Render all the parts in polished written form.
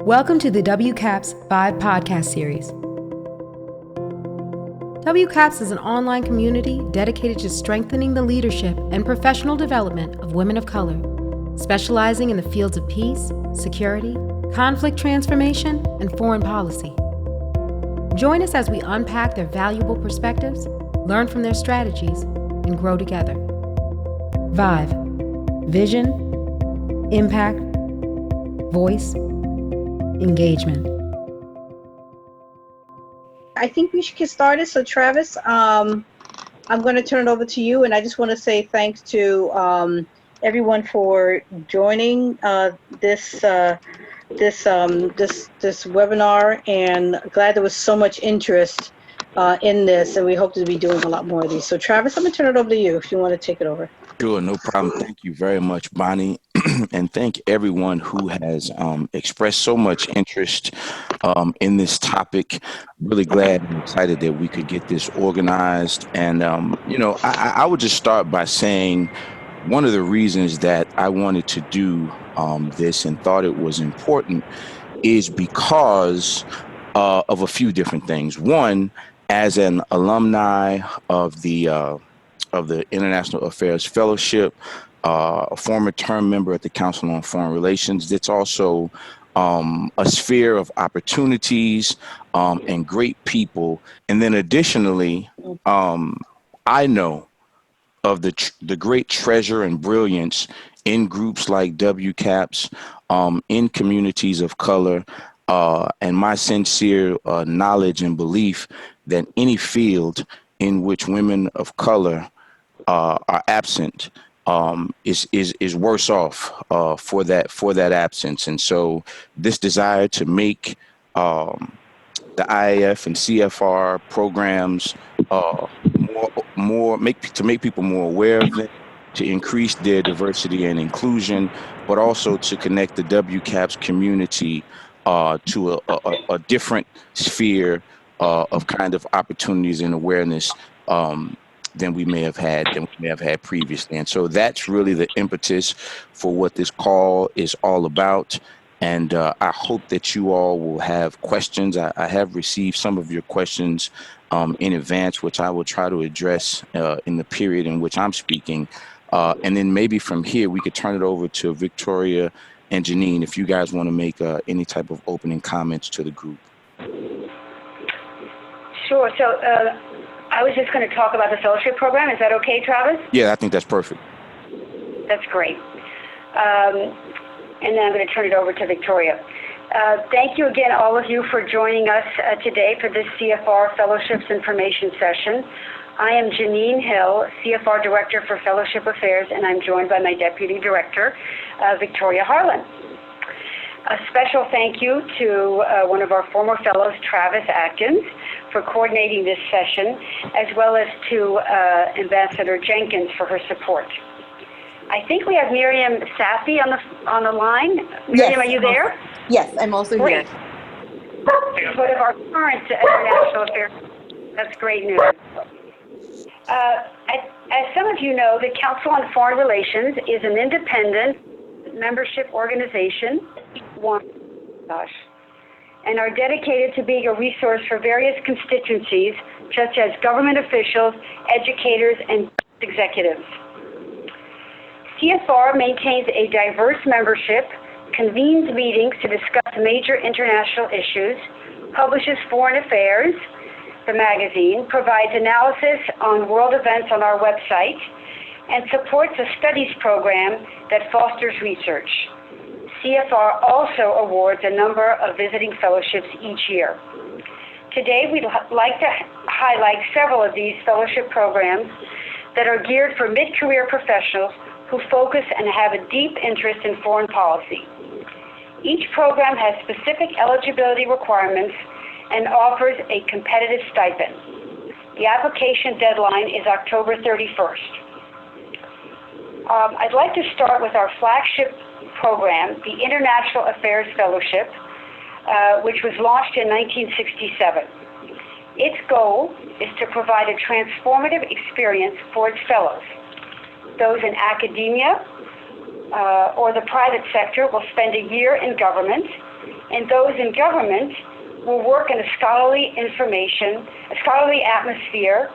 Welcome to the WCAPS 5 podcast series. WCAPS is an online community dedicated to strengthening the leadership and professional development of women of color, specializing in the fields of peace, security, conflict transformation, and foreign policy. Join us as we unpack their valuable perspectives, learn from their strategies, and grow together. VIVE: Vision, Impact, Voice, Engagement. I think we should get started. So Travis, I'm going to turn it over to you, and I just want to say thanks to everyone for joining this webinar, and glad there was so much interest in this, and we hope to be doing a lot more of these. So Travis, I'm going to turn it over to you if you want to take it over. Sure, no problem. Thank you very much, Bonnie. And thank everyone who has expressed so much interest in this topic. Really glad and excited that we could get this organized. And, I would just start by saying one of the reasons that I wanted to do this and thought it was important is because of a few different things. One, as an alumni of the International Affairs Fellowship, a former term member at the Council on Foreign Relations. It's also a sphere of opportunities and great people. And then additionally, I know of the great treasure and brilliance in groups like WCAPS, in communities of color, and my sincere knowledge and belief that any field in which women of color are absent is worse off for that absence. And so this desire to make the IAF and CFR programs make people more aware of them, to increase their diversity and inclusion, but also to connect the WCAPS community to a different sphere of kind of opportunities and awareness than we may have had previously. And so that's really the impetus for what this call is all about. And I hope that you all will have questions. I have received some of your questions in advance, which I will try to address in the period in which I'm speaking. And then maybe from here, we could turn it over to Victoria and Janine if you guys want to make any type of opening comments to the group. Sure. So I was just going to talk about the fellowship program. Is that okay, Travis? Yeah, I think that's perfect. That's great. And then I'm going to turn it over to Victoria. Thank you again, all of you, for joining us today for this CFR Fellowships Information Session. I am Janine Hill, CFR Director for Fellowship Affairs, and I'm joined by my Deputy Director, Victoria Harlan. A special thank you to one of our former fellows, Travis Atkins, for coordinating this session, as well as to Ambassador Jenkins for her support. I think we have Miriam Safi on the line. Miriam, are you there? Yes, I'm also great. Here. One of our current international affairs. That's great news. As some of you know, the Council on Foreign Relations is an independent membership organization, and are dedicated to being a resource for various constituencies, such as government officials, educators, and executives. CFR maintains a diverse membership, convenes meetings to discuss major international issues, publishes Foreign Affairs, the magazine, provides analysis on world events on our website, and supports a studies program that fosters research. CFR also awards a number of visiting fellowships each year. Today, we'd like to highlight several of these fellowship programs that are geared for mid-career professionals who focus and have a deep interest in foreign policy. Each program has specific eligibility requirements and offers a competitive stipend. The application deadline is October 31st. I'd like to start with our flagship program, the International Affairs Fellowship, which was launched in 1967. Its goal is to provide a transformative experience for its fellows, those in academia, or the private sector will spend a year in government, and those in government will work in a scholarly atmosphere,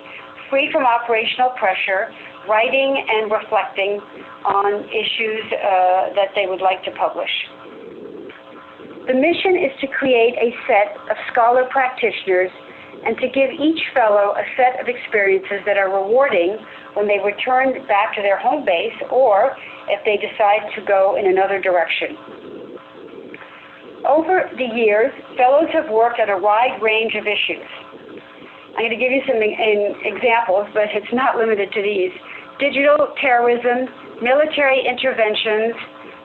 free from operational pressure, writing and reflecting on issues that they would like to publish. The mission is to create a set of scholar practitioners and to give each fellow a set of experiences that are rewarding when they return back to their home base or if they decide to go in another direction. Over the years, fellows have worked on a wide range of issues. I'm going to give you some examples, but it's not limited to these. Digital terrorism, military interventions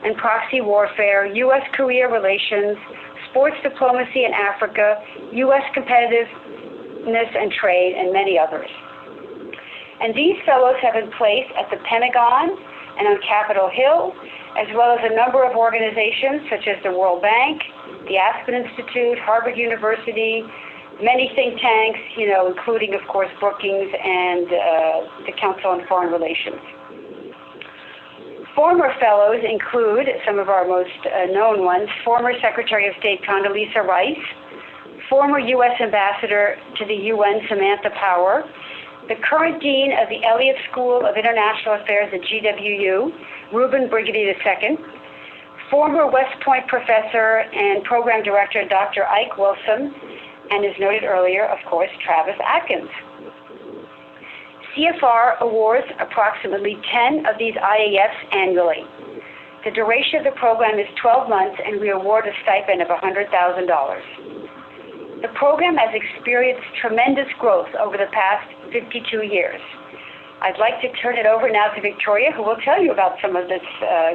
and proxy warfare, U.S.-Korea relations, sports diplomacy in Africa, U.S. competitiveness and trade, and many others. And these fellows have been placed at the Pentagon and on Capitol Hill, as well as a number of organizations such as the World Bank, the Aspen Institute, Harvard University, many think tanks, including, of course, Brookings and the Council on Foreign Relations. Former fellows include some of our most known ones: former Secretary of State Condoleezza Rice, former U.S. Ambassador to the UN Samantha Power, the current Dean of the Elliott School of International Affairs at GWU, Reuben Brigady II, former West Point Professor and Program Director Dr. Ike Wilson, and as noted earlier, of course, Travis Atkins. CFR awards approximately 10 of these IAFs annually. The duration of the program is 12 months, and we award a stipend of $100,000. The program has experienced tremendous growth over the past 52 years. I'd like to turn it over now to Victoria, who will tell you about some of this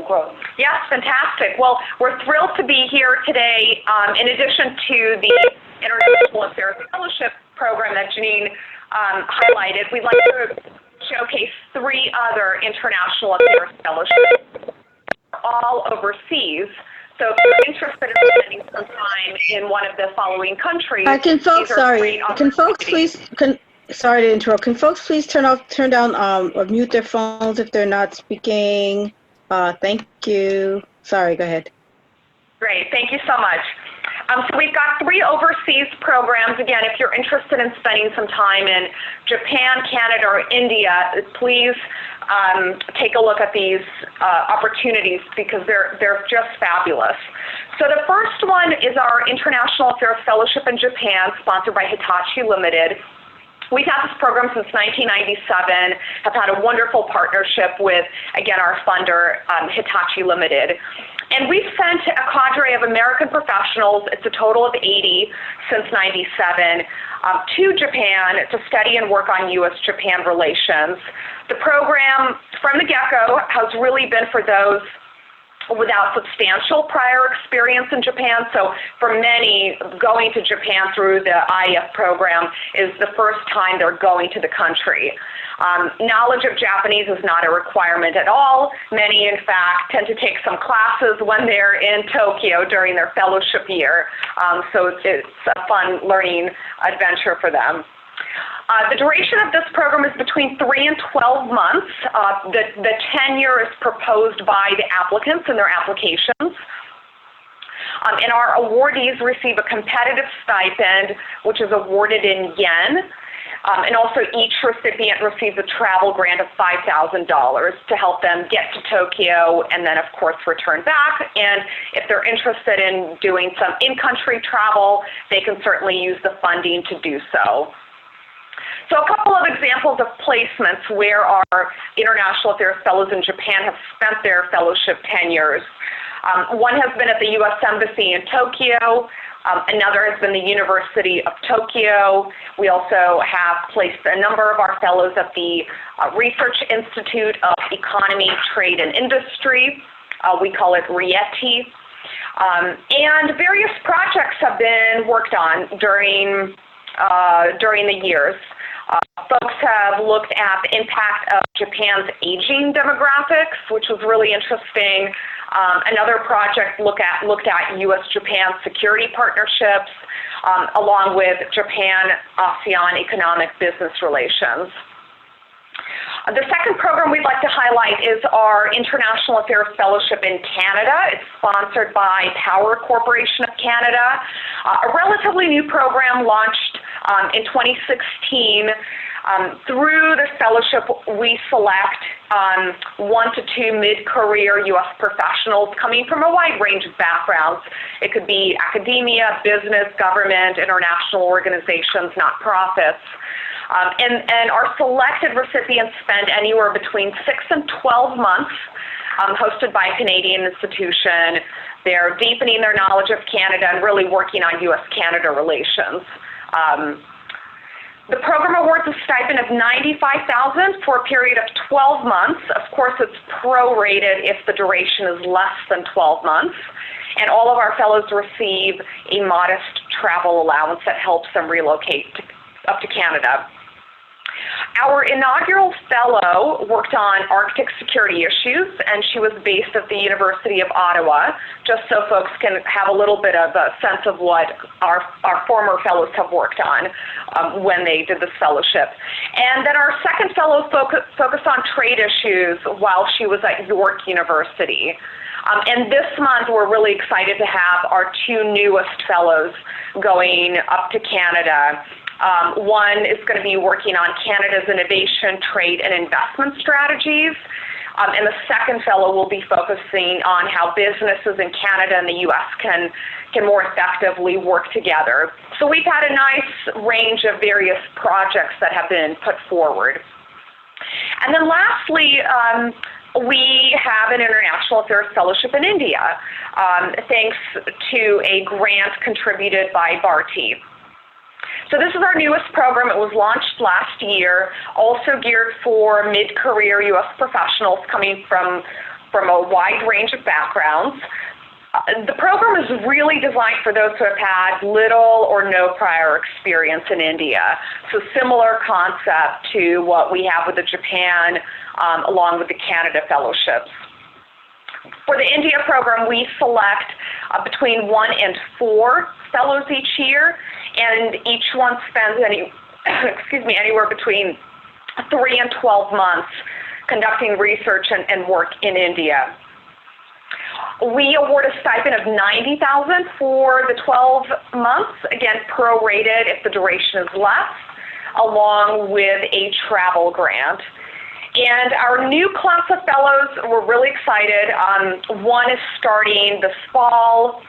growth. Yes, fantastic. Well, we're thrilled to be here today. In addition to the International Affairs Fellowship program that Janine highlighted, we'd like to showcase 3 other International Affairs Fellowships, all overseas. So if you're interested in spending some time in one of the following countries, sorry to interrupt. Can folks please turn down or mute their phones if they're not speaking? Thank you. Sorry, go ahead. Great, thank you so much. So we've got 3 overseas programs. Again, if you're interested in spending some time in Japan, Canada, or India, please take a look at these opportunities because they're just fabulous. So the first one is our International Affairs Fellowship in Japan, sponsored by Hitachi Limited. We've had this program since 1997, have had a wonderful partnership with, again, our funder, Hitachi Limited. And we've sent a cadre of American professionals, it's a total of 80 since 97, to Japan to study and work on U.S.-Japan relations. The program, from the get-go, has really been for those without substantial prior experience in Japan. So for many, going to Japan through the IF program is the first time they're going to the country. Knowledge of Japanese is not a requirement at all. Many, in fact, tend to take some classes when they're in Tokyo during their fellowship year. So it's a fun learning adventure for them. The duration of this program is between 3 and 12 months. The tenure is proposed by the applicants in their applications. And our awardees receive a competitive stipend, which is awarded in yen. And also each recipient receives a travel grant of $5,000 to help them get to Tokyo and then, of course, return back. And if they're interested in doing some in-country travel, they can certainly use the funding to do so. So a couple of examples of placements where our International Affairs Fellows in Japan have spent their fellowship tenures. One has been at the U.S. Embassy in Tokyo. Another has been the University of Tokyo. We also have placed a number of our fellows at the Research Institute of Economy, Trade, and Industry. We call it RIETI. And various projects have been worked on during the years. Folks have looked at the impact of Japan's aging demographics, which was really interesting. Another project looked at U.S.-Japan security partnerships, along with Japan-ASEAN economic business relations. The second program we'd like to highlight is our International Affairs Fellowship in Canada. It's sponsored by Power Corporation of Canada, a relatively new program launched in 2016. Through this fellowship, we select 1 to 2 mid-career U.S. professionals coming from a wide range of backgrounds. It could be academia, business, government, international organizations, not-profits. And our selected recipients spend anywhere between 6 and 12 months hosted by a Canadian institution. They're deepening their knowledge of Canada and really working on U.S.-Canada relations. The program awards a stipend of $95,000 for a period of 12 months. Of course, it's prorated if the duration is less than 12 months. And all of our fellows receive a modest travel allowance that helps them relocate up to Canada. Our inaugural fellow worked on Arctic security issues, and she was based at the University of Ottawa, just so folks can have a little bit of a sense of what our former fellows have worked on when they did this fellowship. And then our second fellow focused on trade issues while she was at York University. And this month, we're really excited to have our 2 newest fellows going up to Canada. One is going to be working on Canada's innovation, trade, and investment strategies. And the second fellow will be focusing on how businesses in Canada and the U.S. can more effectively work together. So we've had a nice range of various projects that have been put forward. And then lastly, we have an International Affairs Fellowship in India, thanks to a grant contributed by Bharti. So this is our newest program. It was launched last year, also geared for mid-career U.S. professionals coming from a wide range of backgrounds. The program is really designed for those who have had little or no prior experience in India. So similar concept to what we have with the Japan, along with the Canada fellowships. For the India program, we select between 1 and 4 fellows each year, and each one spends anywhere between 3 and 12 months conducting research and work in India. We award a stipend of $90,000 for the 12 months, again prorated if the duration is less, along with a travel grant. And our new class of fellows, we're really excited. One is starting this fall,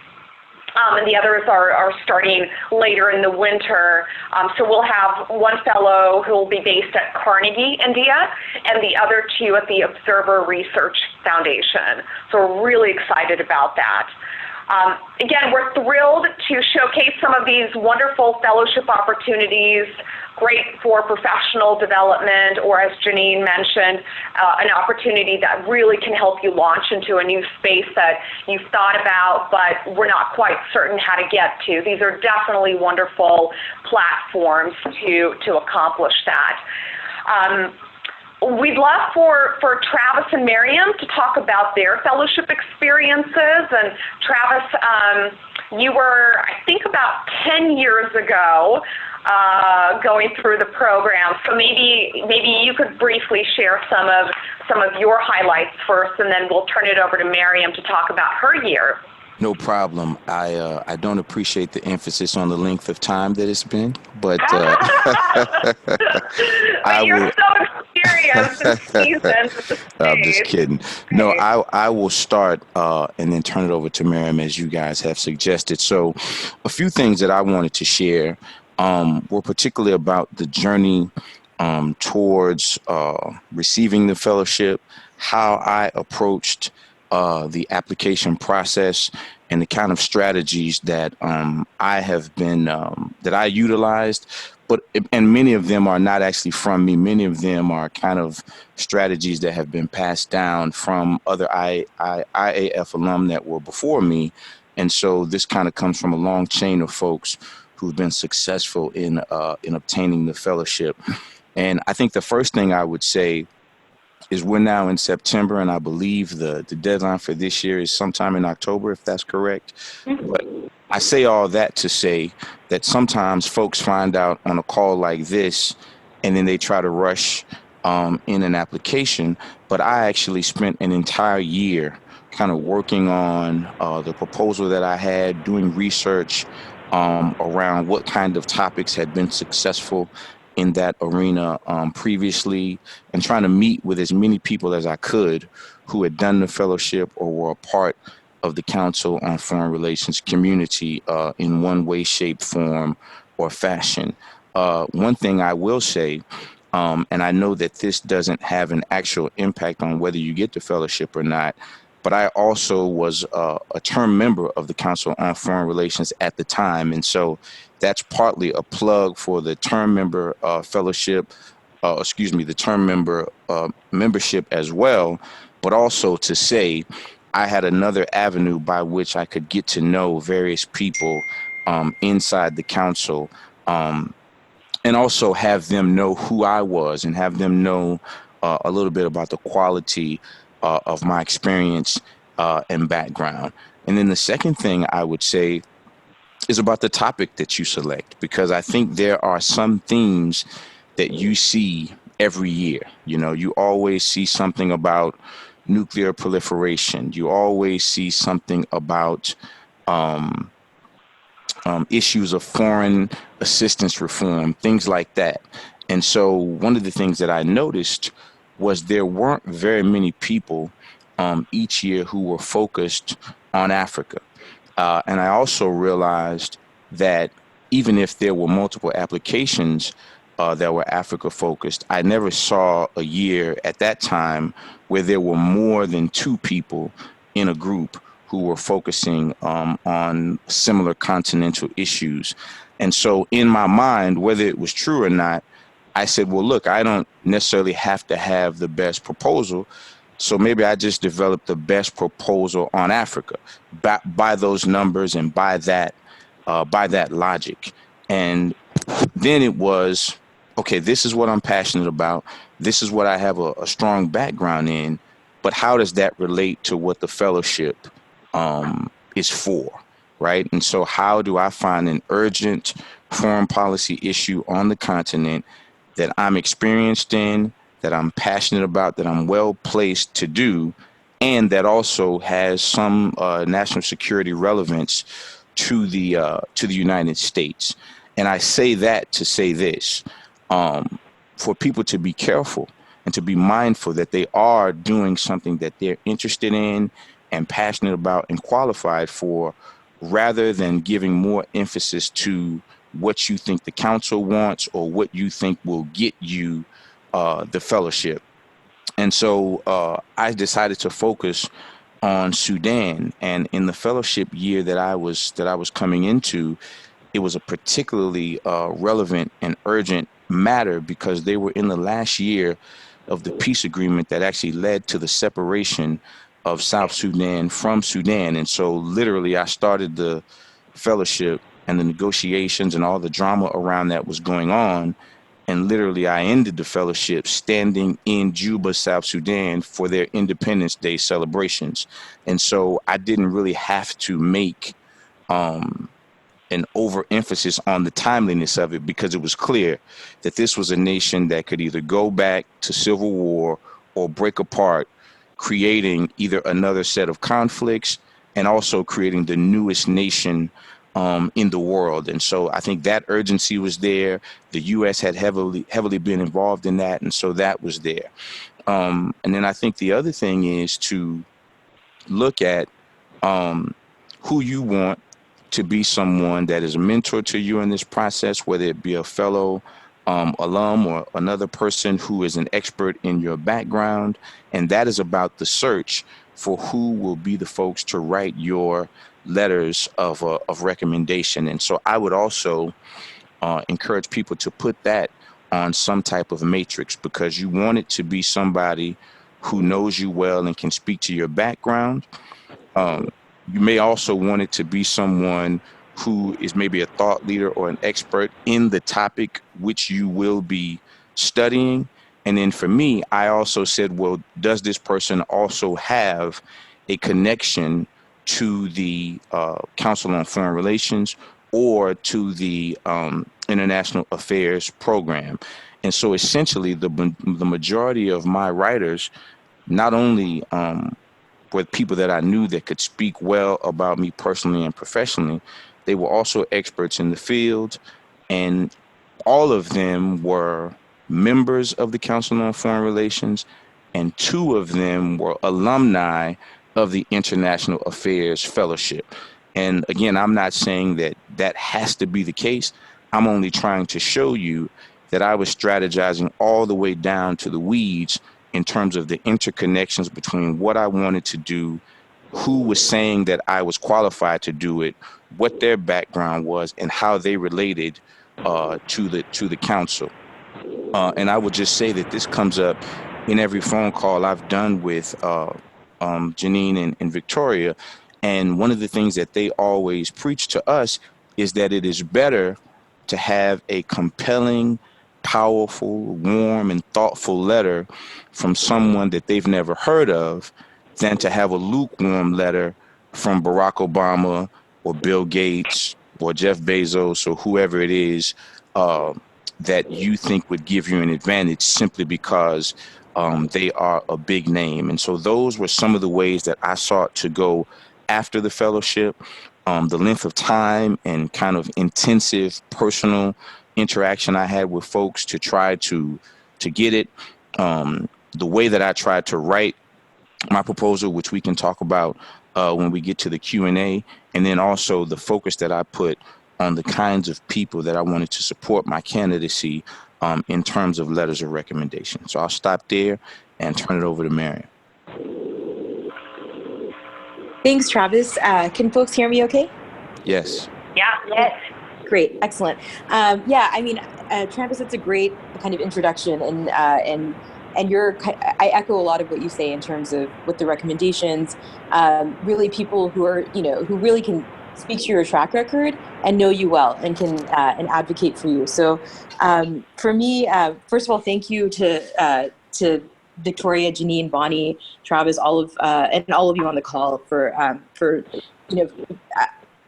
and the others are starting later in the winter. So we'll have one fellow who will be based at Carnegie, India, and the other 2 at the Observer Research Foundation. So we're really excited about that. Again, we're thrilled to showcase some of these wonderful fellowship opportunities, great for professional development, or as Janine mentioned, an opportunity that really can help you launch into a new space that you've thought about, but we're not quite certain how to get to. These are definitely wonderful platforms to accomplish that. We'd love for Travis and Miriam to talk about their fellowship experiences. And Travis, you were, I think, about 10 years ago going through the program. So maybe you could briefly share some of your highlights first, and then we'll turn it over to Miriam to talk about her year. No problem. I don't appreciate the emphasis on the length of time that it's been, but you're so experienced and seasoned with the space. I'm just kidding. No, I will start and then turn it over to Miriam, as you guys have suggested. So a few things that I wanted to share were particularly about the journey towards receiving the fellowship, how I approached the application process, and the kind of strategies that I have been that I utilized, and many of them are not actually from me. Many of them are kind of strategies that have been passed down from other IAF alum that were before me, and so this kind of comes from a long chain of folks who've been successful in obtaining the fellowship. And I think the first thing I would say is we're now in September, and I believe the deadline for this year is sometime in October, if that's correct. Mm-hmm. But I say all that to say that sometimes folks find out on a call like this, and then they try to rush in an application, but I actually spent an entire year kind of working on the proposal that I had, doing research around what kind of topics had been successful in that arena previously, and trying to meet with as many people as I could who had done the fellowship or were a part of the Council on Foreign Relations community in one way, shape, form, or fashion. One thing I will say, and I know that this doesn't have an actual impact on whether you get the fellowship or not, but I also was a term member of the Council on Foreign Relations at the time. And so that's partly a plug for the term member fellowship, the term member membership as well, but also to say I had another avenue by which I could get to know various people inside the council. And also have them know who I was and have them know a little bit about the quality of my experience and background. And then the second thing I would say is about the topic that you select, because I think there are some themes that you see every year. You know, you always see something about nuclear proliferation. You always see something about um, issues of foreign assistance reform, things like that. And so one of the things that I noticed was there weren't very many people each year who were focused on Africa. And I also realized that even if there were multiple applications that were Africa focused, I never saw a year at that time where there were more than two people in a group who were focusing on similar continental issues. And so in my mind, whether it was true or not, I said, well, look, I don't necessarily have to have the best proposal. So maybe I just developed the best proposal on Africa by those numbers and by that logic. And then it was, okay, this is what I'm passionate about. This is what I have a strong background in. But how does that relate to what the fellowship is for, right? And so how do I find an urgent foreign policy issue on the continent that I'm experienced in, that I'm passionate about, that I'm well placed to do, and that also has some national security relevance to the United States. And I say that to say this, for people to be careful and to be mindful that they are doing something that they're interested in and passionate about and qualified for, rather than giving more emphasis to what you think the council wants or what you think will get you the fellowship. And so I decided to focus on Sudan. And in the fellowship year that I was coming into, it was a particularly relevant and urgent matter because they were in the last year of the peace agreement that actually led to the separation of South Sudan from Sudan. And so literally I started the fellowship and the negotiations and all the drama around that was going on. And literally I ended the fellowship standing in Juba, South Sudan for their Independence Day celebrations. And so I didn't really have to make an overemphasis on the timeliness of it, because it was clear that this was a nation that could either go back to civil war or break apart, creating either another set of conflicts and also creating the newest nation in the world. And so I think that urgency was there. The U.S. had heavily been involved in that, and so that was there. And then I think the other thing is to look at who you want to be someone that is a mentor to you in this process, whether it be a fellow alum or another person who is an expert in your background. And that is about the search for who will be the folks to write your letters of recommendation. And so I would also encourage people to put that on some type of matrix, because you want it to be somebody who knows you well and can speak to your background. You may also want it to be someone who is maybe a thought leader or an expert in the topic which you will be studying. And then for me, I also said, well, does this person also have a connection to the Council on Foreign Relations or to the international affairs program. And so essentially the majority of my writers not only were people that I knew that could speak well about me personally and professionally, they were also experts in the field, and all of them were members of the Council on Foreign Relations, and two of them were alumni of the International Affairs Fellowship. And again, I'm not saying that that has to be the case. I'm only trying to show you that I was strategizing all the way down to the weeds in terms of the interconnections between what I wanted to do, who was saying that I was qualified to do it, what their background was, and how they related to the council. And I would just say that this comes up in every phone call I've done with Janine and Victoria. And one of the things that they always preach to us is that it is better to have a compelling, powerful, warm, and thoughtful letter from someone that they've never heard of than to have a lukewarm letter from Barack Obama or Bill Gates or Jeff Bezos or whoever it is that you think would give you an advantage simply because they are a big name. And so those were some of the ways that I sought to go after the fellowship. The length of time and kind of intensive personal interaction I had with folks to try to get it. The way that I tried to write my proposal, which we can talk about when we get to the Q&A, and then also the focus that I put on the kinds of people that I wanted to support my candidacy in terms of letters of recommendation. So I'll stop there and turn it over to Mariam. Thanks, Travis. Can folks hear me okay? Yes. Yeah. Yes. Great, excellent. Yeah, I mean, Travis, it's a great kind of introduction, and I echo a lot of what you say in terms of what the recommendations. Really, people who are who really can speak to your track record and know you well and can and advocate for you. So, for me, first of all, thank you to Victoria, Janine, Bonnie, Travis, and all of you on the call for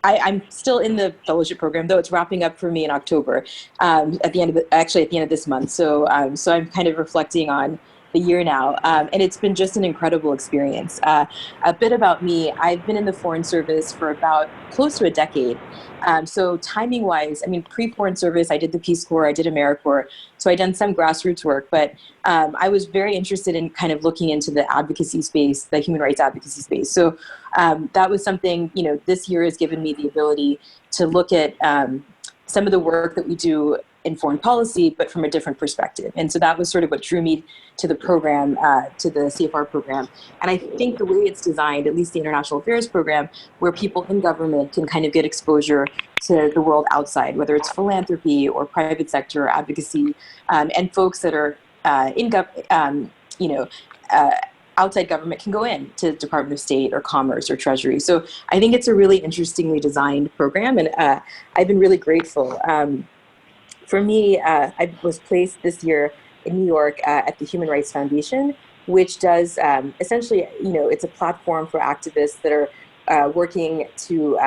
I'm still in the fellowship program, though it's wrapping up for me in October, at the end of this month. So I'm kind of reflecting on the year now, and it's been just an incredible experience. A bit about me: I've been in the Foreign Service for about close to a decade. So timing-wise, I mean, pre-Foreign Service, I did the Peace Corps, I did AmeriCorps, so I'd done some grassroots work, but I was very interested in kind of looking into the advocacy space, the human rights advocacy space. So that was something, this year has given me the ability to look at some of the work that we do in foreign policy, but from a different perspective. And so that was sort of what drew me to the program, to the CFR program. And I think the way it's designed, at least the International Affairs program, where people in government can kind of get exposure to the world outside, whether it's philanthropy or private sector advocacy, and folks that are outside government can go in to Department of State or Commerce or Treasury. So I think it's a really interestingly designed program, and I've been really grateful. For me, I was placed this year in New York at the Human Rights Foundation, which does essentially, it's a platform for activists that are working to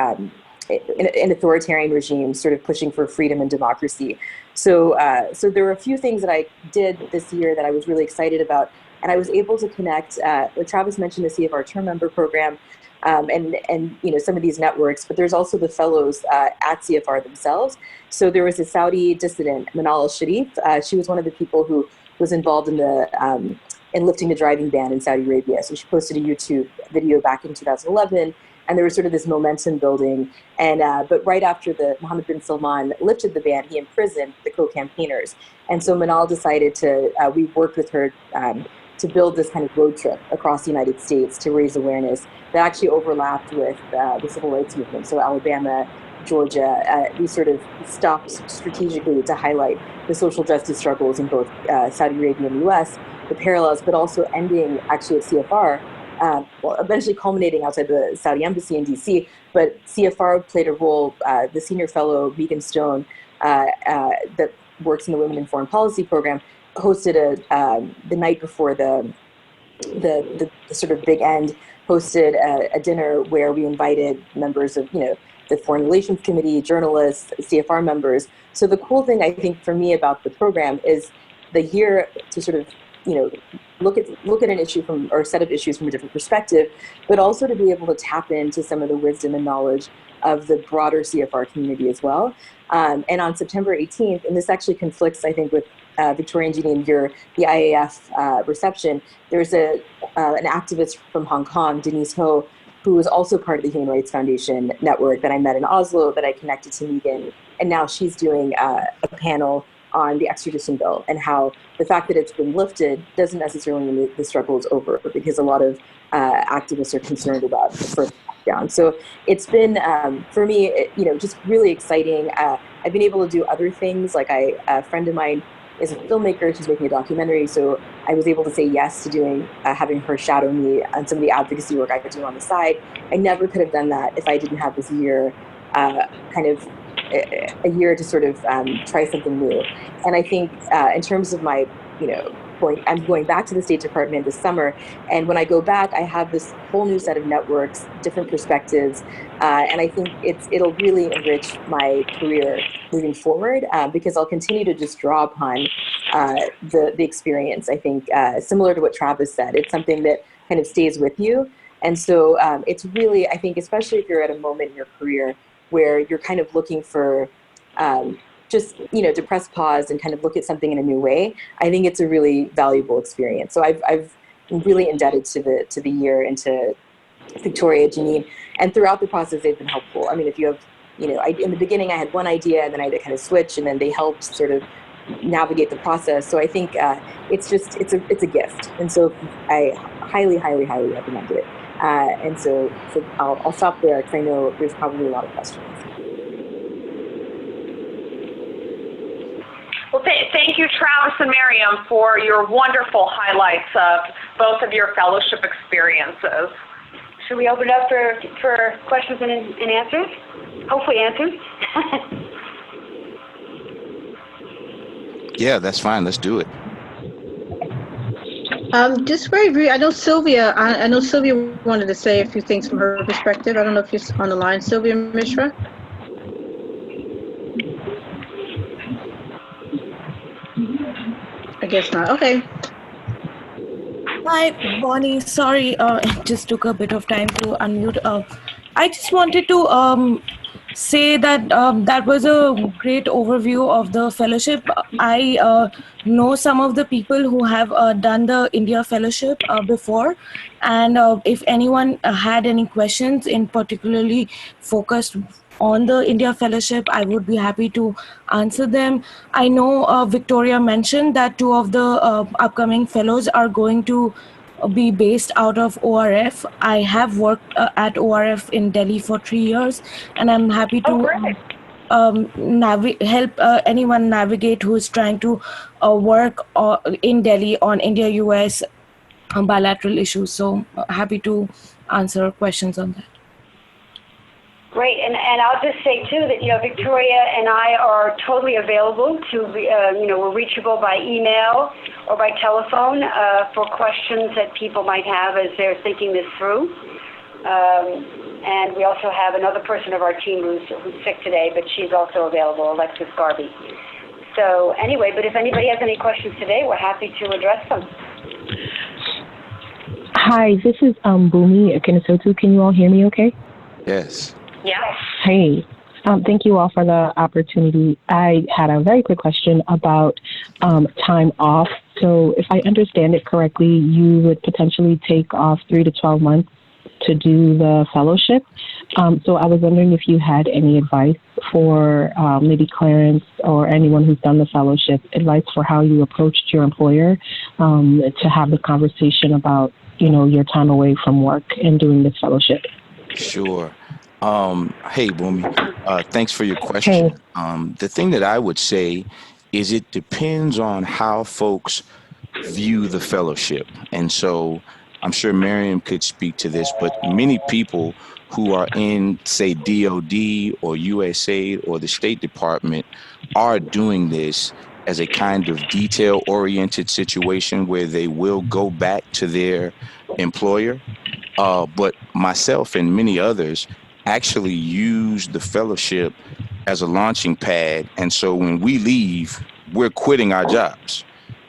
in authoritarian regimes, sort of pushing for freedom and democracy. So there were a few things that I did this year that I was really excited about, and I was able to connect. Travis mentioned the CFR term member program. And some of these networks, but there's also the fellows at CFR themselves. So there was a Saudi dissident, Manal al-Sharif. She was one of the people who was involved in the in lifting the driving ban in Saudi Arabia. So she posted a YouTube video back in 2011, and there was sort of this momentum building. And but right after the Mohammed bin Salman lifted the ban, he imprisoned the co-campaigners. And so Manal decided to. We worked with her. To build this kind of road trip across the United States to raise awareness that actually overlapped with the civil rights movement. So Alabama, Georgia, we sort of stopped strategically to highlight the social justice struggles in both Saudi Arabia and the US, the parallels, but also ending actually at CFR, eventually culminating outside the Saudi embassy in DC. But CFR played a role, the senior fellow, Megan Stone, that works in the Women in Foreign Policy program, hosted the night before the sort of big end hosted a dinner where we invited members of, the Foreign Relations Committee, journalists, CFR members. So the cool thing I think for me about the program is the year to sort of, look at an issue or a set of issues from a different perspective, but also to be able to tap into some of the wisdom and knowledge of the broader CFR community as well. And on September 18th, and this actually conflicts, I think, with Victoria and Jeannie, the IAF reception, there's an activist from Hong Kong, Denise Ho, who is also part of the Human Rights Foundation network that I met in Oslo, that I connected to Megan, and now she's doing a panel on the extradition bill and how the fact that it's been lifted doesn't necessarily mean the struggle is over, because a lot of activists are concerned about further down. So it's been, for me, just really exciting. I've been able to do other things. Like a friend of mine is a filmmaker. She's making a documentary. So I was able to say yes to doing, having her shadow me on some of the advocacy work I could do on the side. I never could have done that if I didn't have this year, a year to sort of try something new. And I think in terms of my, I'm going back to the State Department this summer. And when I go back, I have this whole new set of networks, different perspectives. And I think it'll really enrich my career moving forward, because I'll continue to just draw upon the experience. I think similar to what Travis said, it's something that kind of stays with you. And so it's really, I think, especially if you're at a moment in your career where you're kind of looking for just, to press pause and kind of look at something in a new way, I think it's a really valuable experience. So I've been really indebted to the year and to Victoria, Janine, and throughout the process, they've been helpful. I mean, if you have, in the beginning, I had one idea and then I had to kind of switch, and then they helped sort of navigate the process. So I think it's a gift. And so I highly, highly, highly recommend it. And so I'll stop there, because I know there's probably a lot of questions. Well, thank you, Travis and Miriam, for your wonderful highlights of both of your fellowship experiences. Should we open it up for questions and answers? Hopefully answers. Yeah, that's fine. Let's do it. Just very brief. I know Sylvia wanted to say a few things from her perspective. I don't know if you're on the line, Sylvia Mishra. I guess not. Okay. Hi, Bonnie. Sorry, it just took a bit of time to unmute. I just wanted to say that that was a great overview of the fellowship. I know some of the people who have done the India Fellowship before, and if anyone had any questions in particularly focused on the India Fellowship, I would be happy to answer them. I know Victoria mentioned that 2 of the upcoming fellows are going to be based out of ORF. I have worked at ORF in Delhi for 3 years, and I'm happy to help anyone navigate who is trying to work in Delhi on India-US bilateral issues. So happy to answer questions on that. Great, and I'll just say too that Victoria and I are totally available to we're reachable by email or by telephone for questions that people might have as they're thinking this through. And we also have another person of our team who's sick today, but she's also available, Alexis Garvey. So anyway, but if anybody has any questions today, we're happy to address them. Hi, this is Bumi Akinasotu. Can you all hear me okay? Yes. Yes. Hey, thank you all for the opportunity. I had a very quick question about time off. So if I understand it correctly, you would potentially take off 3 to 12 months to do the fellowship. So I was wondering if you had any advice for maybe Clarence or anyone who's done the fellowship, advice for how you approached your employer to have the conversation about, your time away from work and doing this fellowship. Sure. Hey, Boomy. Thanks for your question. Hey. The thing that I would say is it depends on how folks view the fellowship. And so I'm sure Miriam could speak to this, but many people who are in, say, DOD or USAID or the State Department are doing this as a kind of detail-oriented situation where they will go back to their employer But myself and many others actually use the fellowship as a launching pad. And so when we leave, we're quitting our jobs.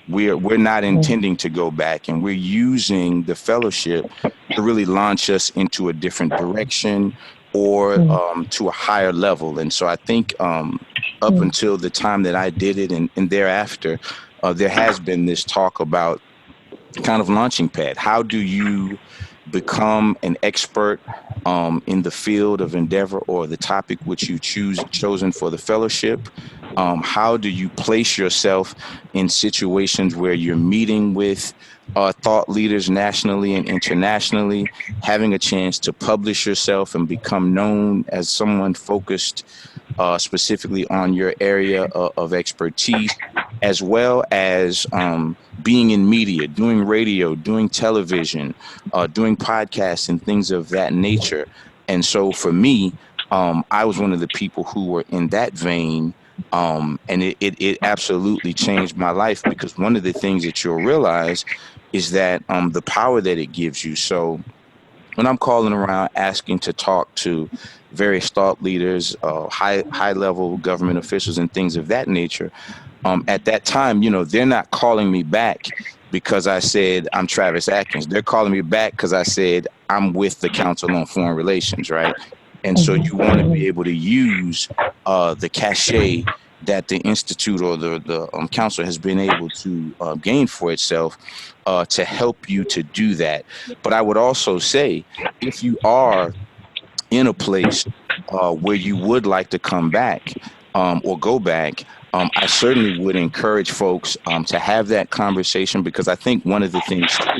We're not intending to go back, and we're using the fellowship to really launch us into a different direction or to a higher level. And so I think up until the time that I did it and thereafter, there has been this talk about kind of launching pad. How do you become an expert in the field of endeavor or the topic which you chosen for the fellowship? How do you place yourself in situations where you're meeting with thought leaders nationally and internationally, having a chance to publish yourself and become known as someone focused specifically on your area of expertise, as well as being in media, doing radio, doing television, doing podcasts and things of that nature. And so for me, I was one of the people who were in that vein. And it absolutely changed my life, because one of the things that you'll realize is that the power that it gives you. So when I'm calling around asking to talk to various thought leaders, high level government officials and things of that nature, at that time, they're not calling me back because I said I'm Travis Atkins. They're calling me back because I said I'm with the Council on Foreign Relations, right? And so you want to be able to use the cachet that the institute or the council has been able to gain for itself to help you to do that. But I would also say, if you are in a place where you would like to come back or go back, I certainly would encourage folks to have that conversation, because I think one of the things too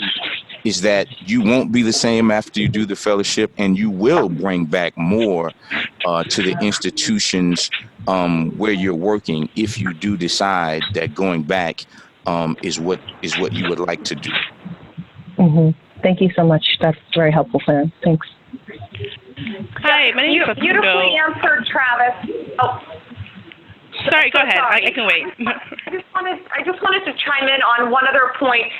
is that you won't be the same after you do the fellowship, and you will bring back more to the institutions where you're working if you do decide that going back is what you would like to do. Thank you so much. That's very helpful, Fran. Thanks. Hi, my name is Beautifully answered, Travis. Oh. Sorry, go ahead. I can wait. I just wanted to chime in on one other point.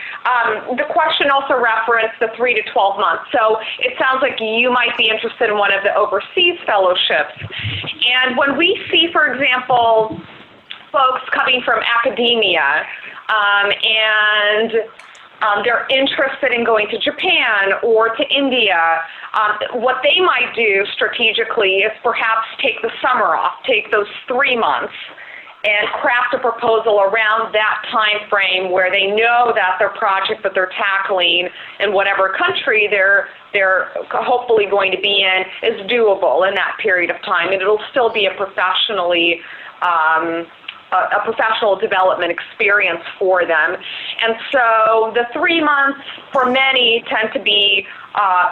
The question also referenced the 3 to 12 months. So it sounds like you might be interested in one of the overseas fellowships. And when we see, for example, folks coming from academia and they're interested in going to Japan or to India, what they might do strategically is perhaps take the summer off, take those 3 months, and craft a proposal around that time frame where they know that their project that they're tackling in whatever country they're hopefully going to be in is doable in that period of time, and it'll still be a professional development experience for them. And so the 3 months for many tend to be,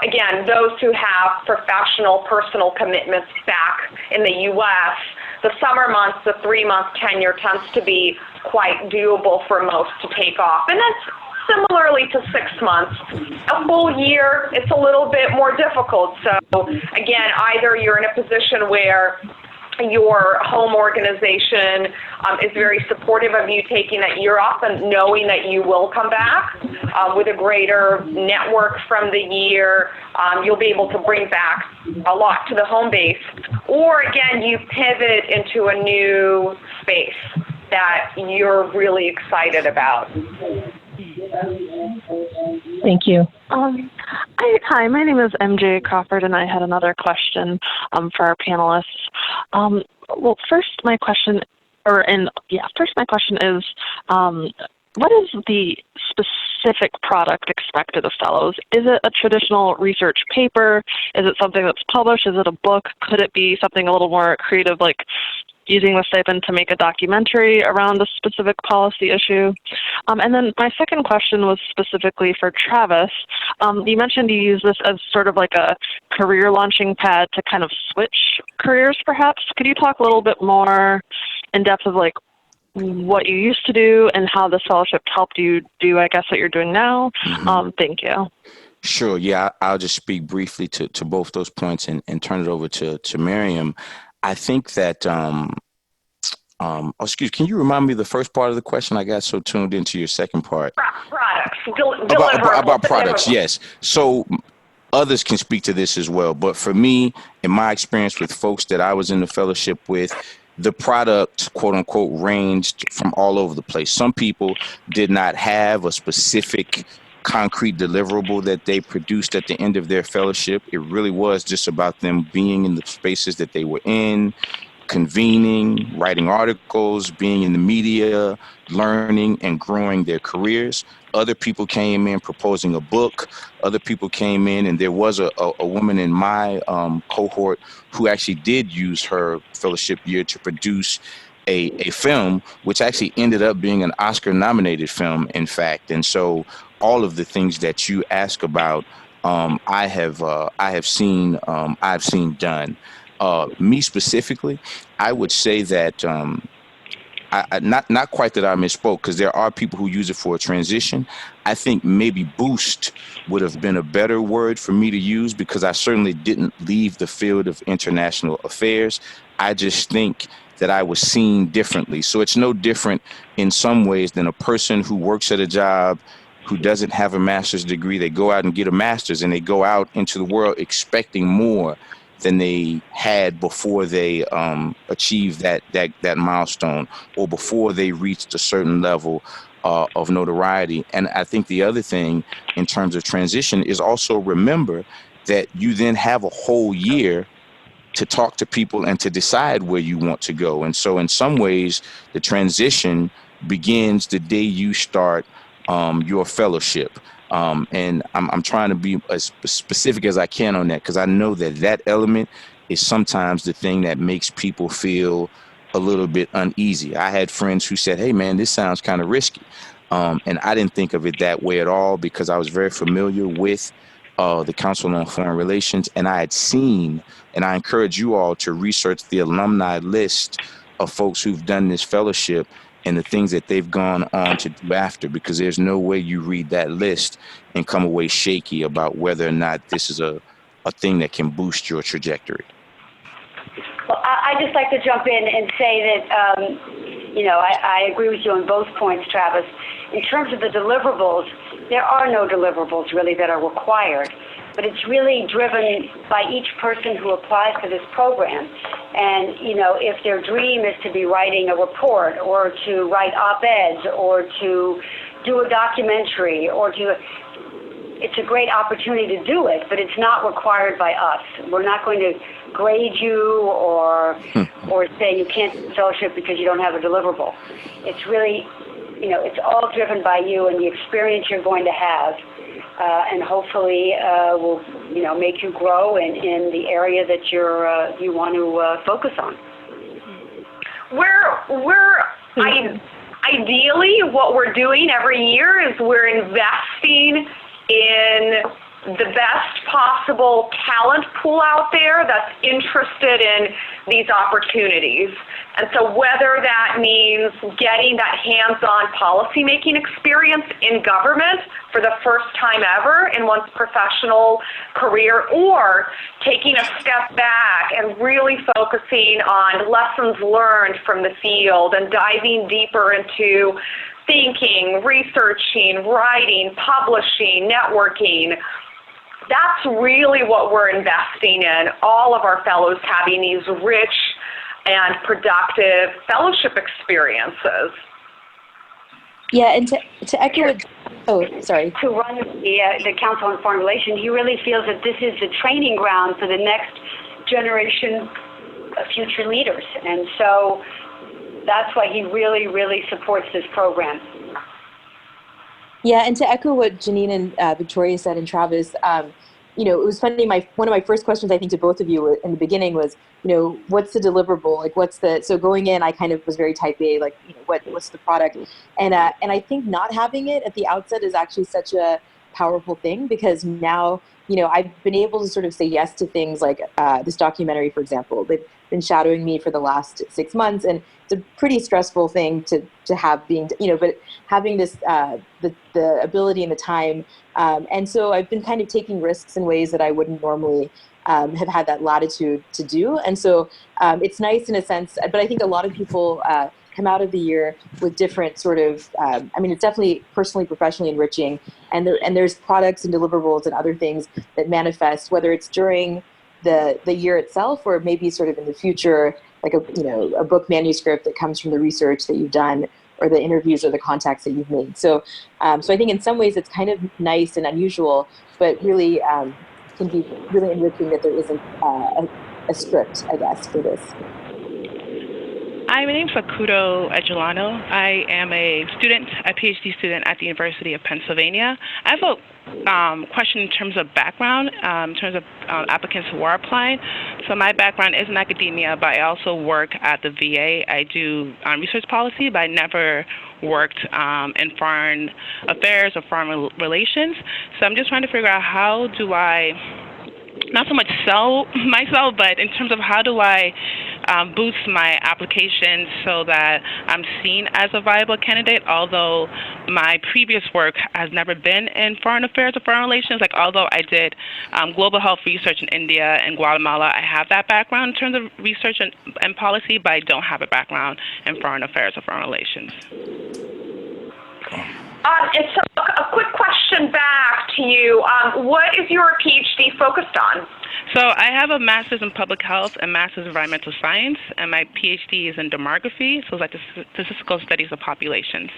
again, those who have professional, personal commitments back in the U.S. The summer months, the 3-month tenure tends to be quite doable for most to take off. And that's similarly to 6 months. A full year, it's a little bit more difficult. So again, either you're in a position where your home organization is very supportive of you taking that year off and knowing that you will come back with a greater network from the year. You'll be able to bring back a lot to the home base. Or again, you pivot into a new space that you're really excited about. Thank you. Hi, my name is MJ Crawford, and I had another question for our panelists. Well, first my question is, what is the specific product expected of fellows? Is it a traditional research paper? Is it something that's published? Is it a book? Could it be something a little more creative, like using the stipend to make a documentary around a specific policy issue? And then my second question was specifically for Travis. You mentioned you use this as sort of like a career launching pad to kind of switch careers, perhaps. Could you talk a little bit more in depth of like what you used to do and how this fellowship helped you do, I guess, what you're doing now? Thank you. Sure. Yeah, I'll just speak briefly to both those points and turn it over to Miriam. I think that, can you remind me of the first part of the question? I got so tuned into your second part. Products. About products, yes. So others can speak to this as well. But for me, in my experience with folks that I was in the fellowship with, the product, quote unquote, ranged from all over the place. Some people did not have a specific concrete deliverable that they produced at the end of their fellowship. It really was just about them being in the spaces that they were in, convening, writing articles, being in the media, learning and growing their careers. Other people came in proposing a book. Other people came in, and there was a woman in my cohort who actually did use her fellowship year to produce a film, which actually ended up being an Oscar-nominated film, in fact. And so all of the things that you ask about, I have seen done. Me specifically, I would say that not quite that I misspoke, because there are people who use it for a transition. I think maybe boost would have been a better word for me to use, because I certainly didn't leave the field of international affairs. I just think that I was seen differently. So it's no different in some ways than a person who works at a job who doesn't have a master's degree. They go out and get a master's, and they go out into the world expecting more than they had before they achieved that milestone, or before they reached a certain level of notoriety. And I think the other thing in terms of transition is also remember that you then have a whole year to talk to people and to decide where you want to go. And so in some ways, the transition begins the day you start your fellowship. And I'm trying to be as specific as I can on that, because I know that element is sometimes the thing that makes people feel a little bit uneasy. I had friends who said, hey, man, this sounds kind of risky. And I didn't think of it that way at all, because I was very familiar with the Council on Foreign Relations, and I had seen, and I encourage you all to research the alumni list of folks who've done this fellowship and the things that they've gone on to do after, because there's no way you read that list and come away shaky about whether or not this is a thing that can boost your trajectory. Well, I'd just like to jump in and say that, I agree with you on both points, Travis. In terms of the deliverables, there are no deliverables really that are required, but it's really driven by each person who applies to this program. And, if their dream is to be writing a report, or to write op-eds, or to do a documentary, it's a great opportunity to do it, but it's not required by us. We're not going to grade you or say you can't do fellowship because you don't have a deliverable. It's really, it's all driven by you and the experience you're going to have, and hopefully will, make you grow in the area that you want to focus on. Ideally, what we're doing every year is we're investing in the best possible talent pool out there that's interested in these opportunities. And so whether that means getting that hands-on policymaking experience in government for the first time ever in one's professional career, or taking a step back and really focusing on lessons learned from the field and diving deeper into thinking, researching, writing, publishing, networking. That's really what we're investing in, all of our fellows having these rich and productive fellowship experiences. Yeah, and to echo it, To run the Council on Foreign Relations, he really feels that this is the training ground for the next generation of future leaders. And so that's why he really, really supports this program. Yeah, and to echo what Janine and Victoria said, and Travis, it was funny. One of my first questions, I think, to both of you in the beginning was, what's the deliverable? Like, so going in, I kind of was very type A, like, what's the product? And I think not having it at the outset is actually such a powerful thing, because now, I've been able to sort of say yes to things like this documentary, for example. They've been shadowing me for the last 6 months, and it's a pretty stressful thing to have but having this, the ability and the time. And so I've been kind of taking risks in ways that I wouldn't normally have had that latitude to do. And so it's nice in a sense, but I think a lot of people come out of the year with different sort of, it's definitely personally, professionally enriching. And there's products and deliverables and other things that manifest, whether it's during the year itself or maybe sort of in the future, like a book manuscript that comes from the research that you've done or the interviews or the contacts that you've made. So I think in some ways it's kind of nice and unusual, but really can be really enriching that there isn't a script, I guess, for this. Hi, my name is Sakudo Edgelano. I am a PhD student at the University of Pennsylvania. I have a question in terms of background, in terms of applicants who are applying. So my background is in academia, but I also work at the VA. I do research policy, but I never worked in foreign affairs or foreign relations. So I'm just trying to figure out how do I not so much sell myself, but in terms of how do I boost my application so that I'm seen as a viable candidate, although my previous work has never been in foreign affairs or foreign relations. Like, although I did global health research in India and Guatemala, I have that background in terms of research and policy, but I don't have a background in foreign affairs or foreign relations. And so a quick question back to you. What is your PhD focused on? So I have a master's in public health and master's in environmental science, and my PhD is in demography, so it's like the statistical studies of populations.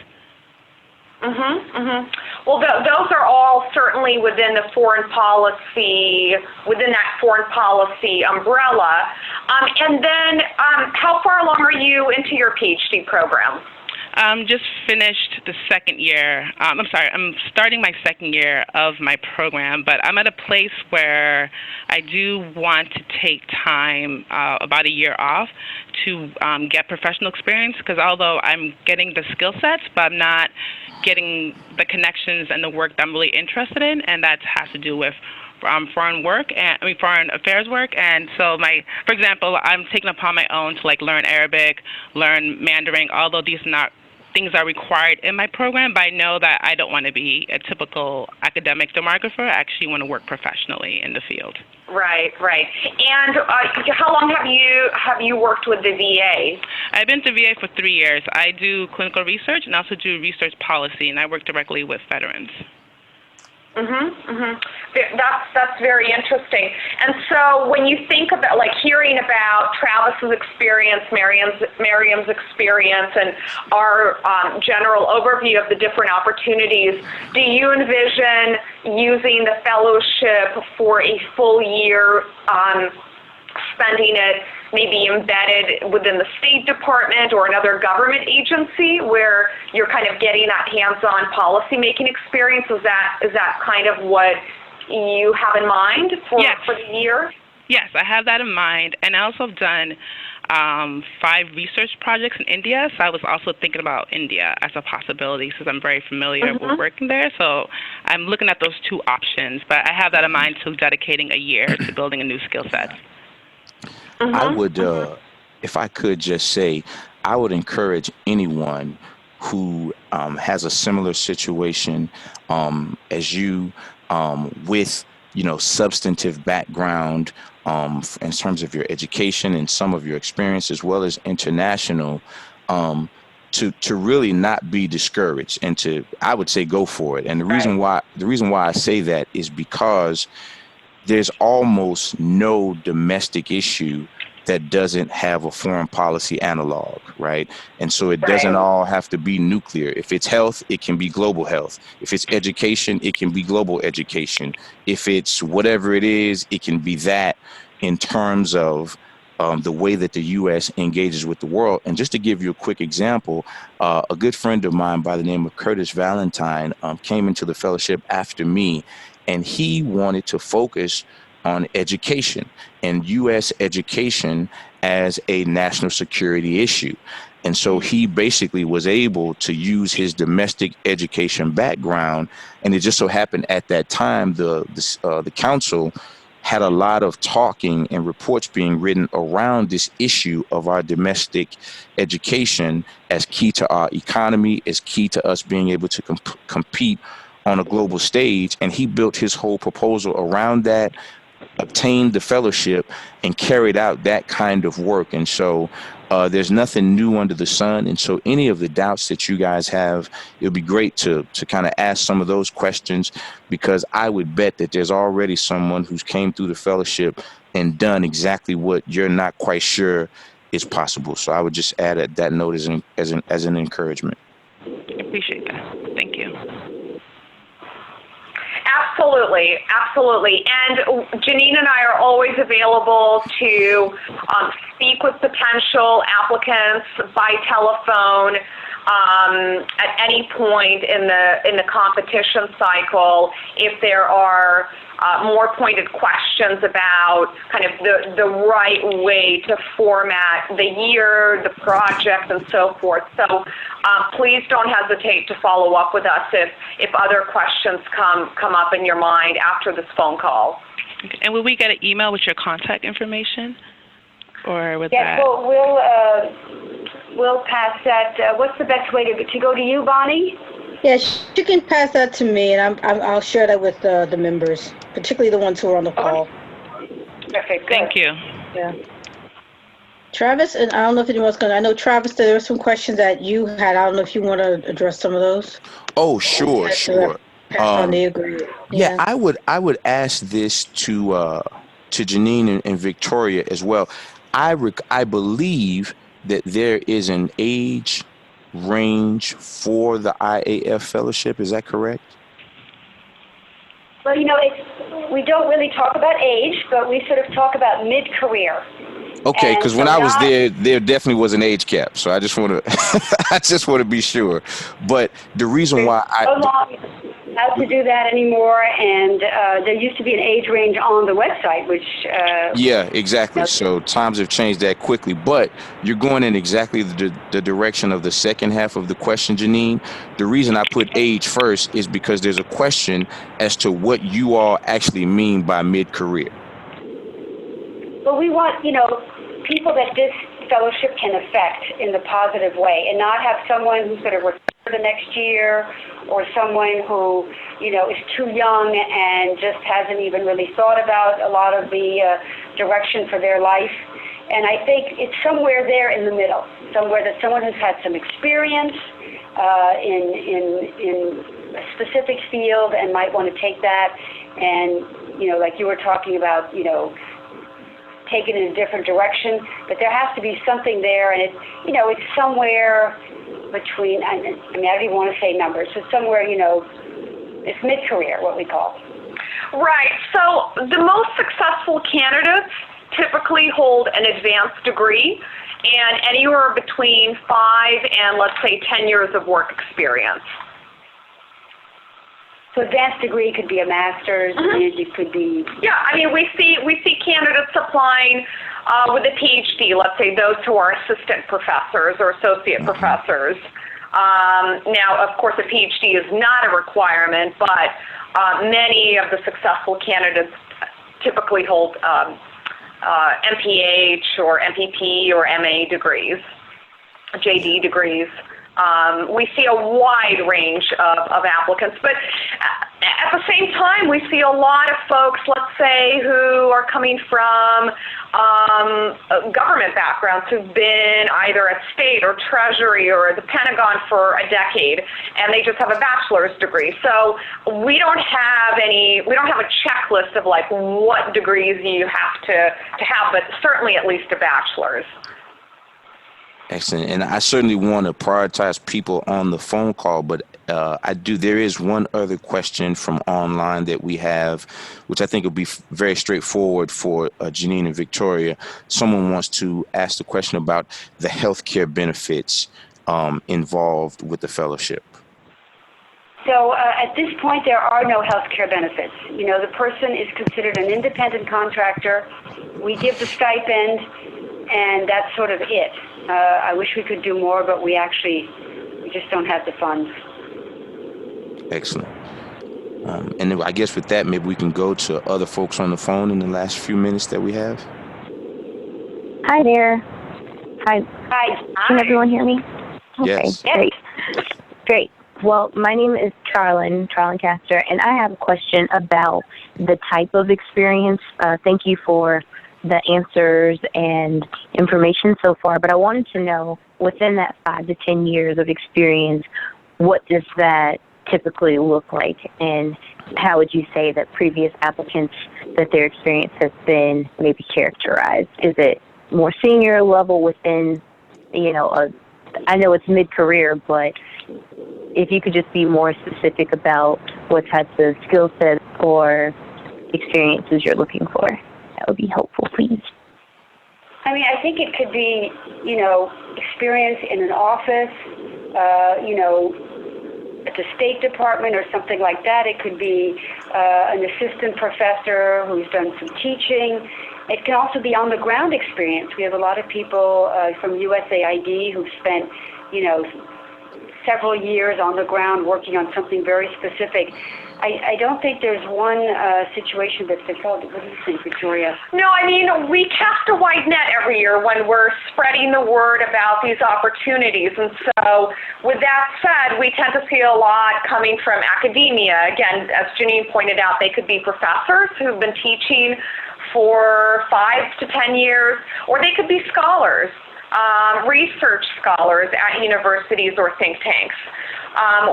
Well, those are all certainly within the foreign policy, within that foreign policy umbrella. And then how far along are you into your PhD program? Just finished the second year. I'm starting my second year of my program, but I'm at a place where I do want to take time, about a year off, to get professional experience, because although I'm getting the skill sets, but I'm not getting the connections and the work that I'm really interested in, and that has to do with foreign affairs work. And so for example, I'm taking upon my own to learn Arabic, learn Mandarin, although these are not things are required in my program, but I know that I don't want to be a typical academic demographer. I actually want to work professionally in the field. Right. And how long have you worked with the VA? I've been to VA for 3 years. I do clinical research and also do research policy, and I work directly with veterans. That's very interesting. And so when you think about hearing about Travis's experience, Miriam's experience, and our general overview of the different opportunities, do you envision using the fellowship for a full year, spending it maybe embedded within the State Department or another government agency where you're kind of getting that hands-on policy-making experience? Is that kind of what you have in mind for the year? Yes, I have that in mind. And I also have done 5 research projects in India, so I was also thinking about India as a possibility since I'm very familiar with working there. So I'm looking at those 2 options, but I have that in mind to dedicating a year to building a new skill set. I would, if I could just say, I would encourage anyone who has a similar situation as you, with substantive background in terms of your education and some of your experience as well as international, to really not be discouraged and to, I would say, go for it. And the reason why I say that is because there's almost no domestic issue that doesn't have a foreign policy analog, right? And so it doesn't all have to be nuclear. If it's health, it can be global health. If it's education, it can be global education. If it's whatever it is, it can be that in terms of the way that the U.S. engages with the world. And just to give you a quick example, a good friend of mine by the name of Curtis Valentine came into the fellowship after me, and he wanted to focus on education and U.S. education as a national security issue. And so he basically was able to use his domestic education background. And it just so happened at that time, the council had a lot of talking and reports being written around this issue of our domestic education as key to our economy, as key to us being able to compete on a global stage. And he built his whole proposal around that, obtained the fellowship and carried out that kind of work. And so there's nothing new under the sun. And so any of the doubts that you guys have, it would be great to kind of ask some of those questions, because I would bet that there's already someone who's came through the fellowship and done exactly what you're not quite sure is possible. So I would just add that note as an encouragement. Appreciate that. Thank you. Absolutely, absolutely. And Janine and I are always available to speak with potential applicants by telephone at any point in the competition cycle if there are more pointed questions about kind of the right way to format the year, the project, and so forth. So please don't hesitate to follow up with us if other questions come up in your mind after this phone call. Okay. And will we get an email with your contact information? Or with yes, that? We'll pass that. What's the best way to go to you, Bonnie? Yes, you can pass that to me, and I'll share that with the members, particularly the ones who are on the call. Perfect. Thank you. Yeah. Travis, and I don't know if anyone's going to, I know, Travis, there were some questions that you had. I don't know if you want to address some of those. Oh, sure. Pass on the agreement. Yeah, I would ask this to Janine and Victoria as well. I believe that there is an age range for the IAF fellowship. Is that correct? Well, we don't really talk about age, but we sort of talk about mid-career. Okay, because when I was there definitely was an age cap. So I just want to be sure. But the reason why How to do that anymore, and there used to be an age range on the website, which yeah, exactly. So times have changed that quickly, but you're going in exactly the direction of the second half of the question, Janine. The reason I put age first is because there's a question as to what you all actually mean by mid-career. Well, we want people that this fellowship can affect in the positive way, and not have someone who's going to retire the next year, or someone who is too young and just hasn't even really thought about a lot of the direction for their life. And I think it's somewhere there in the middle, somewhere that someone who's had some experience in a specific field and might want to take that and like you were talking about, take it in a different direction, but there has to be something there, and it's somewhere between, I don't even want to say numbers, but somewhere, it's mid-career, what we call. Right. So the most successful candidates typically hold an advanced degree, and anywhere between 5 and, let's say, 10 years of work experience. So advanced degree could be a master's, and it could be... Yeah, we see candidates applying with a PhD, let's say those who are assistant professors or associate professors. Now, of course, a PhD is not a requirement, but many of the successful candidates typically hold MPH or MPP or MA degrees, JD degrees. We see a wide range of applicants, but at the same time, we see a lot of folks, let's say, who are coming from government backgrounds, who've been either at state or treasury or the Pentagon for a decade, and they just have a bachelor's degree. So we don't have a checklist of like what degrees you have to have, but certainly at least a bachelor's. Excellent. And I certainly want to prioritize people on the phone call, but there is one other question from online that we have, which I think will be very straightforward for Janine and Victoria. Someone wants to ask the question about the healthcare benefits involved with the fellowship. So at this point, there are no healthcare benefits. The person is considered an independent contractor. We give the stipend, and that's sort of it. I wish we could do more, but we just don't have the funds. Excellent. And then I guess with that, maybe we can go to other folks on the phone in the last few minutes that we have. Hi there. Hi. Hi. Can everyone hear me? Okay, Yes. great. Great. Well, my name is Charlene Castor, and I have a question about the type of experience. Thank you for the answers and information so far, but I wanted to know, within that 5 to 10 years of experience, what does that typically look like, and how would you say that previous applicants, that their experience has been maybe characterized? Is it more senior level within, I know it's mid-career, but if you could just be more specific about what types of skill sets or experiences you're looking for, that would be helpful, please. I mean, I think it could be, experience in an office, at the State Department or something like that. It could be an assistant professor who's done some teaching. It can also be on-the-ground experience. We have a lot of people from USAID who've spent, several years on the ground working on something very specific. I don't think there's one situation that fits all. What do you think, Victoria? No, I mean, we cast a wide net every year when we're spreading the word about these opportunities. And so with that said, we tend to see a lot coming from academia. Again, as Janine pointed out, they could be professors who've been teaching for 5 to 10 years, or they could be scholars, research scholars at universities or think tanks.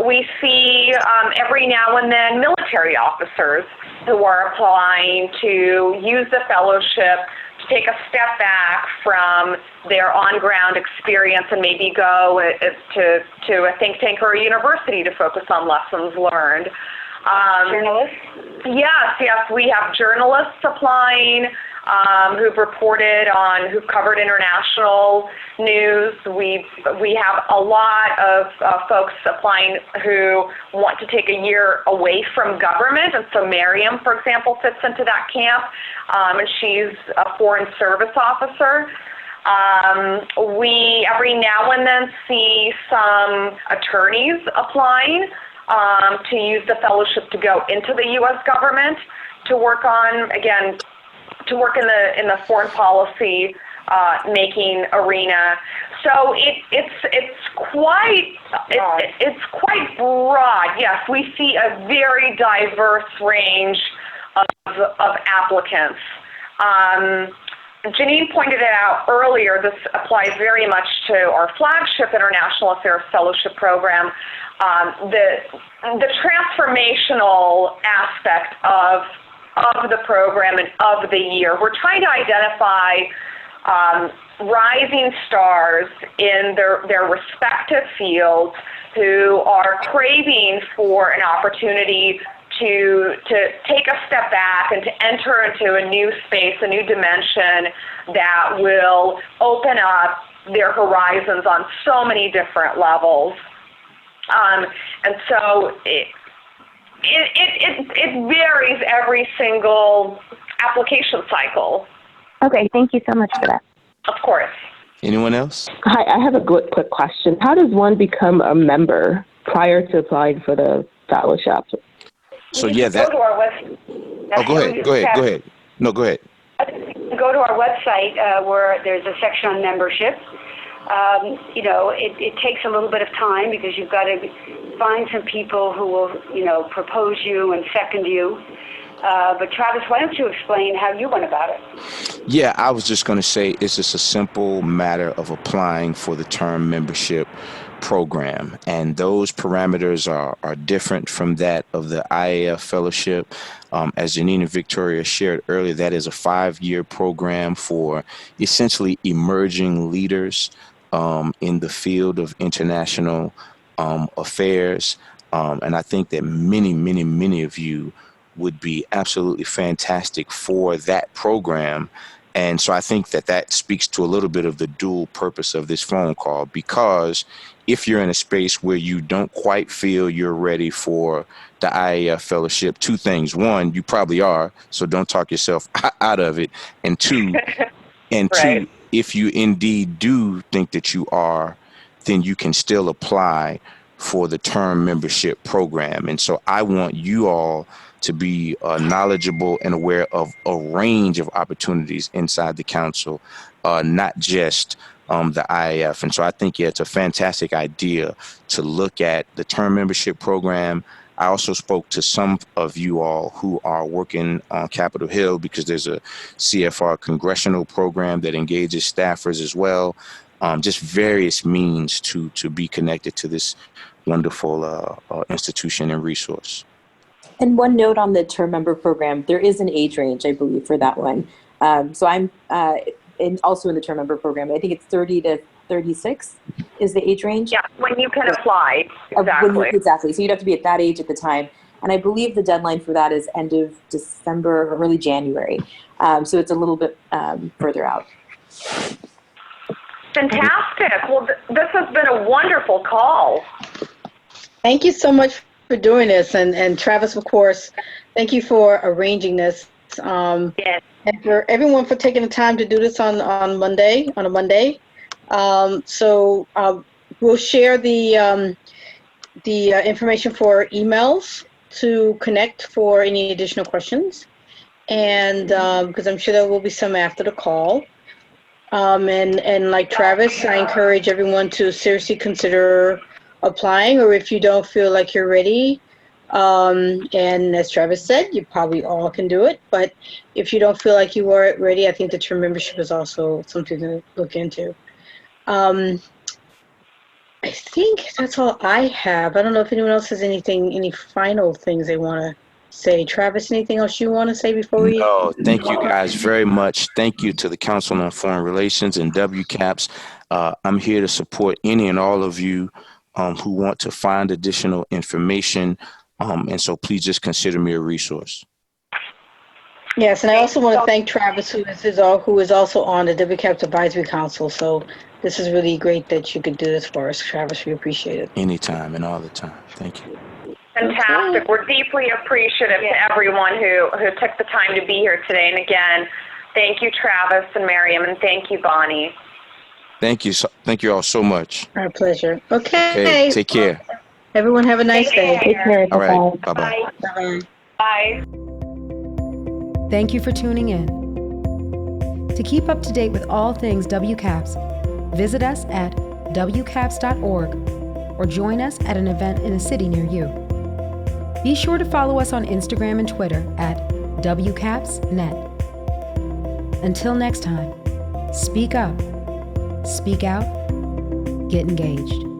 We see every now and then military officers who are applying to use the fellowship to take a step back from their on-ground experience and maybe go to a think tank or a university to focus on lessons learned. Journalists? Yes, we have journalists applying who've reported on, who've covered international news. We have a lot of folks applying who want to take a year away from government, and so Miriam, for example, fits into that camp, and she's a foreign service officer. We every now and then see some attorneys applying to use the fellowship to go into the U.S. government to work on, again, to work in the foreign policy making arena. So it's quite broad. Yes, we see a very diverse range of applicants. Janine pointed it out earlier. This applies very much to our flagship International Affairs Fellowship Program. The transformational aspect of the program and of the year. We're trying to identify rising stars in their respective fields who are craving for an opportunity to take a step back and to enter into a new space, a new dimension that will open up their horizons on so many different levels. And so it varies every single application cycle. Okay, thank you so much for that. Of course. Anyone else? Hi, I have a quick question. How does one become a member prior to applying for the fellowship? So yeah, that. Go to our website. Oh, go ahead. No, go ahead. Go to our website where there's a section on membership. It takes a little bit of time because you've got to find some people who will, propose you and second you. But Travis, why don't you explain how you went about it? Yeah, I was just going to say it's just a simple matter of applying for the term membership program. And those parameters are different from that of the IAF fellowship. As Janine and Victoria shared earlier, that is a 5-year program for essentially emerging leaders in the field of international affairs. And I think that many of you would be absolutely fantastic for that program. And so I think that speaks to a little bit of the dual purpose of this phone call, because if you're in a space where you don't quite feel you're ready for the IAF fellowship, 2 things. 1, you probably are, so don't talk yourself out of it. And 2, Right. if you indeed do think that you are, then you can still apply for the term membership program. And so I want you all to be knowledgeable and aware of a range of opportunities inside the council, not just the IAF. And so I think, yeah, it's a fantastic idea to look at the term membership program. I also spoke to some of you all who are working on Capitol Hill, because there's a CFR congressional program that engages staffers as well. Just various means to be connected to this wonderful institution and resource. And one note on the term member program, there is an age range, I believe, for that one. So I'm also in the term member program. I think it's 30 to 36 is the age range. Yeah, when you can apply. Exactly. Exactly. So you'd have to be at that age at the time. And I believe the deadline for that is end of December or early January. So it's a little bit further out. Fantastic. Well, this has been a wonderful call. Thank you so much for doing this. And Travis, of course, thank you for arranging this. Yes. And for everyone for taking the time to do this on a Monday. So we'll share the information for emails to connect for any additional questions. And because I'm sure there will be some after the call. And like Travis, I encourage everyone to seriously consider applying, or if you don't feel like you're ready, and as Travis said, you probably all can do it, but if you don't feel like you are ready, I think the term membership is also something to look into. I think that's all I have. I don't know if anyone else has any final things they want to say. Travis, anything else you want to say before we? No, thank you guys very much. Thank you to the Council on Foreign Relations and WCAPS. I'm here to support any and all of you who want to find additional information. And so please just consider me a resource. Yes, and I also want to thank Travis, who is also on the WCAPS Advisory Council. So this is really great that you could do this for us, Travis. We appreciate it. Anytime and all the time. Thank you. Fantastic. Okay. We're deeply appreciative to everyone who took the time to be here today. And again, thank you, Travis and Miriam, and thank you, Bonnie. Thank you. Thank you all so much. Our pleasure. Okay. Take care. Everyone have a nice day. Take care. All right. Bye-bye. Bye-bye. Bye. Bye. Thank you for tuning in. To keep up to date with all things WCAPS, visit us at wcaps.org or join us at an event in a city near you. Be sure to follow us on Instagram and Twitter at WCAPSnet. Until next time, speak up, speak out, get engaged.